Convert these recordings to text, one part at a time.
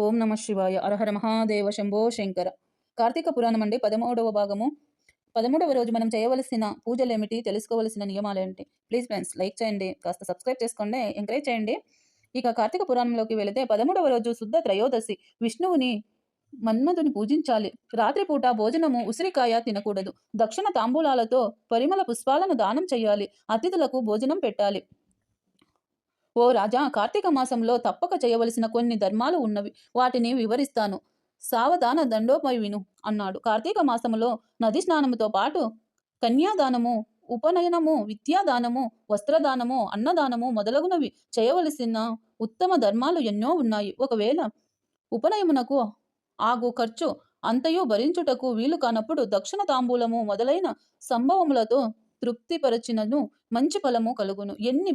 ఓం నమ శివాయ. అరహర మహాదేవ శంభో శంకర. కార్తీక పురాణం అండి 13వ భాగము. 13వ రోజు మనం చేయవలసిన పూజలేమిటి, తెలుసుకోవలసిన నియమాలేంటి? ప్లీజ్ ఫ్రెండ్స్ లైక్ చేయండి, కాస్త సబ్స్క్రైబ్ చేసుకోండి, ఎంకరేజ్ చేయండి. ఇక కార్తీక పురాణంలోకి వెళితే 13వ రోజు శుద్ధ త్రయోదశి. విష్ణువుని మన్మధుని పూజించాలి. రాత్రిపూట భోజనము ఉసిరికాయ తినకూడదు. దక్షిణ తాంబూలాలతో పరిమళ పుష్పాలను దానం చేయాలి. అతిథులకు భోజనం పెట్టాలి. ఓ రాజా, కార్తీక మాసంలో తప్పక చేయవలసిన కొన్ని ధర్మాలు ఉన్నవి. వాటిని వివరిస్తాను. సావధాన దండోపై విను అన్నాడు. కార్తీక మాసములో నది స్నానముతో పాటు కన్యాదానము, ఉపనయనము, విద్యాదానము, వస్త్రదానము, అన్నదానము మొదలగునవి చేయవలసిన ఉత్తమ ధర్మాలు ఎన్నో ఉన్నాయి. ఒకవేళ ఉపనయమునకు ఆగు ఖర్చు అంతయు భరించుటకు వీలు కానప్పుడు దక్షిణ తాంబూలము మొదలైన సంభవములతో తృప్తిపరచినను మంచి ఫలము కలుగును. ఎన్ని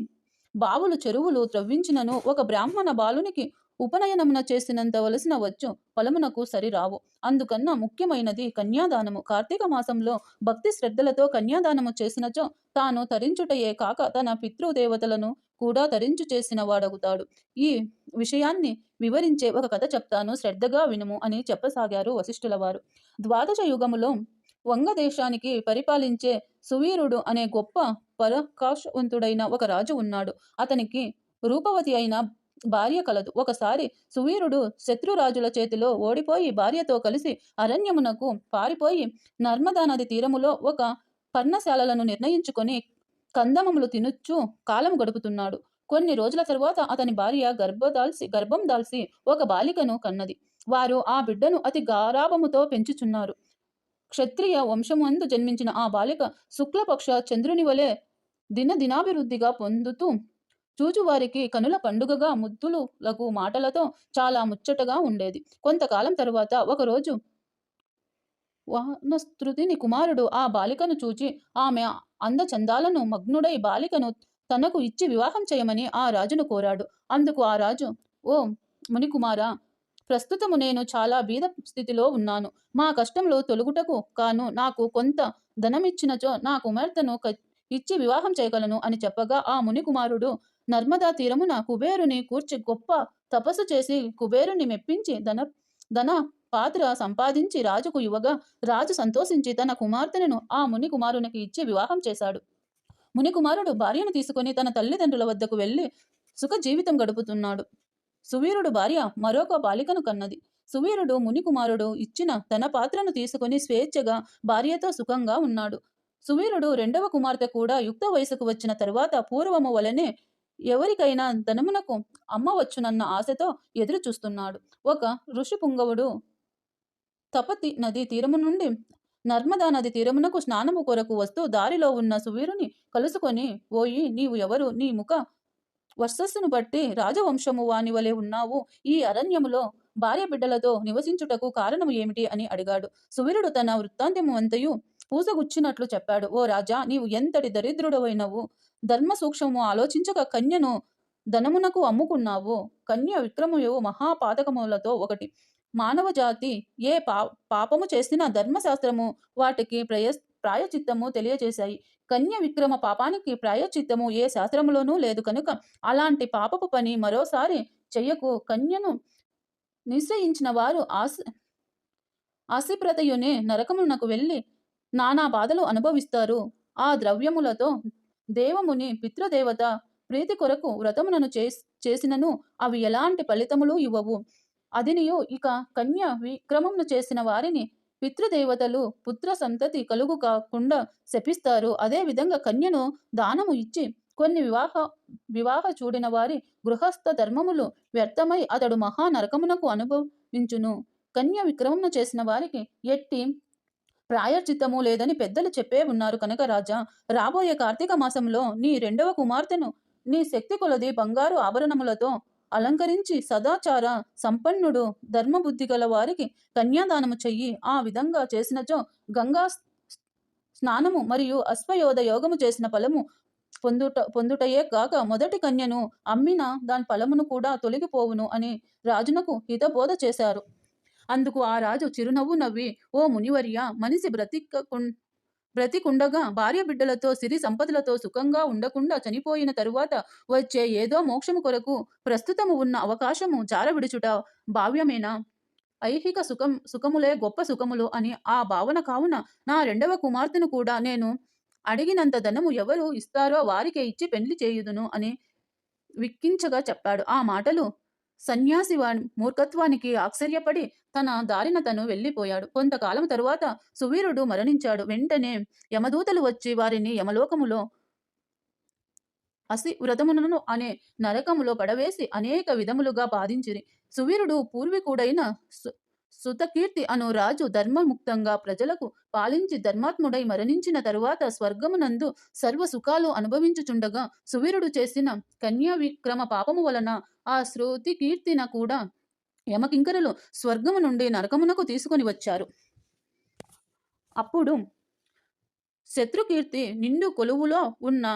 బావులు చెరువులు త్రవ్వించినను ఒక బ్రాహ్మణ బాలునికి ఉపనయనమున చేసినంత వలసిన వచ్చు ఫలమునకు సరిరావు. అందుకన్నా ముఖ్యమైనది కన్యాదానము. కార్తీక మాసంలో భక్తి శ్రద్ధలతో కన్యాదానము చేసినచో తాను తరించుటయే కాక తన పితృదేవతలను కూడా తరించు చేసిన వాడగుతాడు. ఈ విషయాన్ని వివరించే ఒక కథ చెప్తాను, శ్రద్ధగా వినుము అని చెప్పసాగారు వశిష్ఠుల వారు. ద్వాదశ యుగములో వంగదేశానికి పరిపాలించే సువీరుడు అనే గొప్ప పరాకాశవంతుడైన ఒక రాజు ఉన్నాడు. అతనికి రూపవతి అయిన భార్య కలదు. ఒకసారి సువీరుడు శత్రురాజుల చేతిలో ఓడిపోయి భార్యతో కలిసి అరణ్యమునకు పారిపోయి నర్మదా నది తీరములో ఒక పర్ణశాలలను నిర్ణయించుకొని కందమములు తినుచు కాలం గడుపుతున్నాడు. కొన్ని రోజుల తరువాత అతని భార్య గర్భం దాల్చి ఒక బాలికను కన్నది. వారు ఆ బిడ్డను అతి గారాభముతో పెంచుచున్నారు. క్షత్రియ వంశమందు జన్మించిన ఆ బాలిక శుక్లపక్ష చంద్రుని వలె దినాభివృద్ధిగా పొందుతూ చూచువారికి కనుల పండుగగా ముద్దులకు మాటలతో చాలా ముచ్చటగా ఉండేది. కొంతకాలం తరువాత ఒకరోజు వానస్త్రుతిని కుమారుడు ఆ బాలికను చూచి ఆమె అందచందాలను మగ్నుడై బాలికను తనకు ఇచ్చి వివాహం చేయమని ఆ రాజును కోరాడు. అందుకు ఆ రాజు, ఓ మునికుమారా, ప్రస్తుతము నేను చాలా బీద స్థితిలో ఉన్నాను. మా కష్టంలో తొలుగుటకు కాను నాకు కొంత ధనమిచ్చినచో నా కుమార్తెను ఇచ్చి వివాహం చేయగలను అని చెప్పగా ఆ మునికుమారుడు నర్మదా తీరమున కుబేరుని కూర్చి గొప్ప తపస్సు చేసి కుబేరుని మెప్పించి ధన పాత్ర సంపాదించి రాజుకు ఇవ్వగా రాజు సంతోషించి తన కుమార్తెను ఆ ముని కుమారునికి ఇచ్చి వివాహం చేశాడు. మునికుమారుడు భార్యను తీసుకుని తన తల్లిదండ్రుల వద్దకు వెళ్ళి సుఖ జీవితం గడుపుతున్నాడు. సువీరుడు భార్య మరొక బాలికను కన్నది. సువీరుడు మునికుమారుడు ఇచ్చిన తన పాత్రను తీసుకుని స్వేచ్ఛగా భార్యతో సుఖంగా ఉన్నాడు. సువీరుడు రెండవ కుమార్తె కూడా యుక్త వయసుకు వచ్చిన తరువాత పూర్వము వలనే ఎవరికైనా ధనమునకు అమ్మవచ్చునన్న ఆశతో ఎదురు చూస్తున్నాడు. ఒక ఋషి పుంగవుడు తపతి నది తీరము నుండి నర్మదా నది తీరమునకు స్నానము కొరకు వస్తూ దారిలో ఉన్న సువీరుని కలుసుకొని, ఓయి, నీవు ఎవరు? నీ ముఖ వర్చస్సును బట్టి రాజవంశము వాని వలె ఉన్నావు. ఈ అరణ్యములో భార్య బిడ్డలతో నివసించుటకు కారణము ఏమిటి అని అడిగాడు. సువీరుడు తన వృత్తాంతము అంతయు పూసగుచ్చినట్లు చెప్పాడు. ఓ రాజా, నీవు ఎంతటి దరిద్రుడవైనవు! ధర్మ సూక్ష్మము ఆలోచించక కన్యను ధనమునకు అమ్ముకున్నావు. కన్య విక్రమయు మహాపాతకములతో ఒకటి. మానవ జాతి ఏ పాపము చేసినా ధర్మశాస్త్రము వాటికి ప్రాయచిత్తము తెలియజేశాయి. కన్య విక్రమ పాపానికి ప్రాయచిత్తము ఏ శాస్త్రములోనూ లేదు కనుక అలాంటి పాపపు పని మరోసారి చెయ్యకు. కన్యను నిశ్చయించిన వారు ఆశిప్రతయునే నరకమునకు వెళ్ళి నానా బాధలు అనుభవిస్తారు. ఆ ద్రవ్యములతో దేవముని పితృదేవత ప్రీతి కొరకు వ్రతములను చేసినను అవి ఎలాంటి ఫలితములు ఇవ్వవు. అదినియు ఇక కన్య విక్రమమును చేసిన వారిని పితృదేవతలు పుత్ర సంతతి కలుగు కాకుండా శపిస్తారు. అదే విధంగా కన్యను దానము ఇచ్చి కొన్ని వివాహ చూడిన వారి గృహస్థ ధర్మములు వ్యర్థమై అతడు మహా నరకమునకు అనుభవించును. కన్య విక్రమమును చేసిన వారికి ఎట్టి ప్రాయశ్చిత్తము లేదని పెద్దలు చెప్పే ఉన్నారు కనుక రాజా, రాబోయే కార్తీక మాసంలో నీ రెండవ కుమార్తెను నీ శక్తి కొలది బంగారు ఆభరణములతో అలంకరించి సదాచార సంపన్నుడు ధర్మబుద్ధి గల వారికి కన్యాదానము చెయ్యి. ఆ విధంగా చేసినచో గంగా స్నానము మరియు అశ్వయోధ యోగము చేసిన ఫలము పొందుటయే కాక మొదటి కన్యను అమ్మిన దాని ఫలమును కూడా తొలగిపోవును అని రాజునకు హితబోధ చేశారు. అందుకు ఆ రాజు చిరునవ్వు నవ్వి, ఓ మునివర్య, మనిషి బ్రతికుండగా భార్య బిడ్డలతో సిరి సంపదలతో సుఖంగా ఉండకుండా చనిపోయిన తరువాత వచ్చే ఏదో మోక్షము కొరకు ప్రస్తుతము ఉన్న అవకాశము జారవిడుచుట భావ్యమేనా? ఐహిక సుఖములే గొప్ప సుఖములు అని ఆ భావన కావున నా రెండవ కుమార్తెను కూడా నేను అడిగినంత ధనము ఎవరు ఇస్తారో వారికే ఇచ్చి పెండ్లి చేయుదును అని విక్కించగా చెప్పాడు. ఆ మాటలు సన్యాసి వాని మూర్ఖత్వానికి ఆశ్చర్యపడి తన దారిన తను వెళ్ళిపోయాడు. కొంతకాలం తరువాత సువీరుడు మరణించాడు. వెంటనే యమదూతలు వచ్చి వారిని యమలోకములో వ్రతమును అనే నరకములో పడవేసి అనేక విధములుగా బాధించిరి. సువీరుడు పూర్వీకుడైన సుతకీర్తి అను రాజు ధర్మముక్తంగా ప్రజలకు పాలించి ధర్మాత్ముడై మరణించిన తరువాత స్వర్గమునందు సర్వ సుఖాలు అనుభవించుచుండగా సువీరుడు చేసిన కన్యా విక్రమ పాపము వలన ఆ కీర్తిన కూడా యమకింకరులు స్వర్గము నుండి నరకమునకు తీసుకొని వచ్చారు. అప్పుడు శత్రుకీర్తి నిండు కొలువులో ఉన్న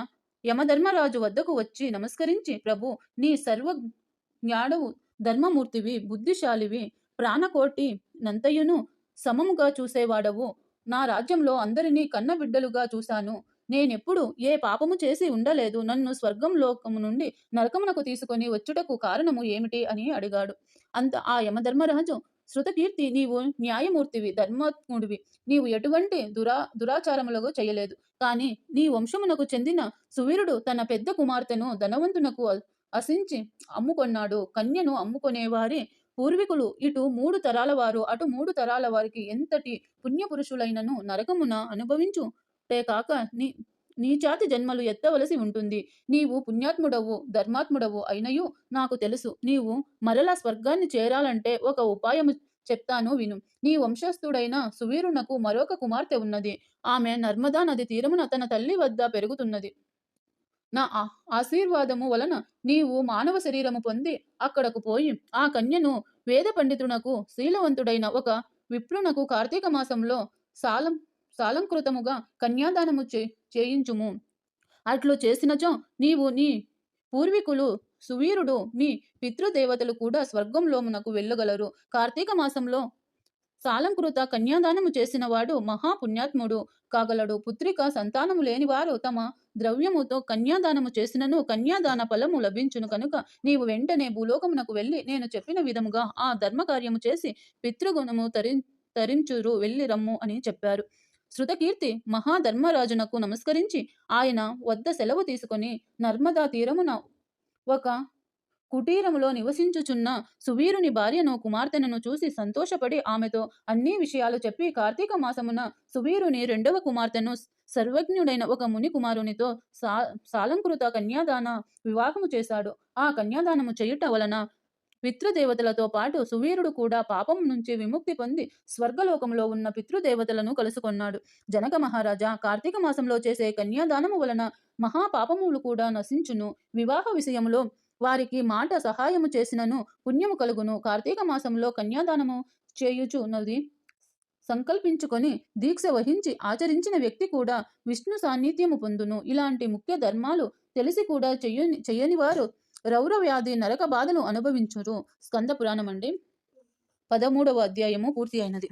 యమధర్మరాజు వద్దకు వచ్చి నమస్కరించి, ప్రభు, నీ సర్వజ్ఞాడవు, ధర్మమూర్తివి, బుద్ధిశాలివి, ప్రాణకోటి నంతయును సమముగా చూసేవాడవు. నా రాజ్యంలో అందరినీ కన్న బిడ్డలుగా చూశాను. నేనెప్పుడు ఏ పాపము చేసి ఉండలేదు. నన్ను స్వర్గం లోకము నుండి నరకమునకు తీసుకొని వచ్చుటకు కారణము ఏమిటి అని అడిగాడు. అంత ఆ యమధర్మరాజు, శృతకీర్తి, నీవు న్యాయమూర్తివి, ధర్మాత్ముడివి. నీవు ఎటువంటి దురాచారములకు చేయలేదు. కాని నీ వంశమునకు చెందిన సువీరుడు తన పెద్ద కుమార్తెను ధనవంతునకు అసించి అమ్ముకొన్నాడు. కన్యను అమ్ముకొనేవారి పూర్వీకులు ఇటు 3 తరాల వారు అటు 3 తరాల వారికి ఎంతటి పుణ్యపురుషులైనను నరకమున అనుభవించుటే కాక నీచాతి జన్మలు ఎత్తవలసి ఉంటుంది. నీవు పుణ్యాత్ముడవు, ధర్మాత్ముడవు అయినయు నాకు తెలుసు. నీవు మరలా స్వర్గాన్ని చేరాలంటే ఒక ఉపాయము చెప్తాను విను. నీ వంశస్థుడైన సువీరునకు మరొక కుమార్తె ఉన్నది. ఆమె నర్మదా నది తీరమున తన తల్లి వద్ద పెరుగుతున్నది. నా ఆశీర్వాదము వలన నీవు మానవ శరీరము పొంది అక్కడకు పోయి ఆ కన్యను వేద పండితునకు శీలవంతుడైన ఒక విప్రునకు కార్తీక మాసంలో సాలంకృతముగా కన్యాదానము చేయించుము. అట్లు చేసినచో నీవు, నీ పూర్వీకులు, సువీరుడు, నీ పితృదేవతలు కూడా స్వర్గంలోమునకు వెళ్ళగలరు. కార్తీక మాసంలో సాలంకృత కన్యాదానము చేసిన వాడు మహాపుణ్యాత్ముడు కాగలడు. పుత్రిక సంతానము లేనివారు తమ ద్రవ్యముతో కన్యాదానము చేసినను కన్యాదాన ఫలము లభించును. కనుక నీవు వెంటనే భూలోకమునకు వెళ్ళి నేను చెప్పిన విధముగా ఆ ధర్మకార్యము చేసి పితృగుణము తరించురు, వెళ్ళి రమ్ము అని చెప్పారు. శృతకీర్తి మహాధర్మరాజునకు నమస్కరించి ఆయన వద్ద సెలవు తీసుకొని నర్మదా తీరమున ఒక కుటీరములో నివసించుచున్న సువీరుని భార్యను కుమార్తెను చూసి సంతోషపడి ఆమెతో అన్ని విషయాలు చెప్పి కార్తీక మాసమున సువీరుని రెండవ కుమార్తెను సర్వజ్ఞుడైన ఒక ముని కుమారునితో సాలంకృత కన్యాదాన వివాహము చేశాడు. ఆ కన్యాదానము చేయుట వలన పితృదేవతలతో పాటు సువీరుడు కూడా పాపం నుంచి విముక్తి పొంది స్వర్గలోకంలో ఉన్న పితృదేవతలను కలుసుకొన్నాడు. జనక మహారాజా, కార్తీక మాసంలో చేసే కన్యాదానము వలన మహాపాపములు కూడా నశించును. వివాహ విషయంలో వారికి మాట సహాయము చేసినను పుణ్యము కలుగును. కార్తీక మాసంలో కన్యాదానము చేయుచున్నది సంకల్పించుకొని దీక్ష వహించి ఆచరించిన వ్యక్తి కూడా విష్ణు సాన్నిధ్యము పొందును. ఇలాంటి ముఖ్య ధర్మాలు తెలిసి కూడా చెయ్యని వారు రౌర వ్యాధి నరక బాధను అనుభవించురు. స్కంద పురాణం అండి 13వ అధ్యాయము పూర్తి అయినది.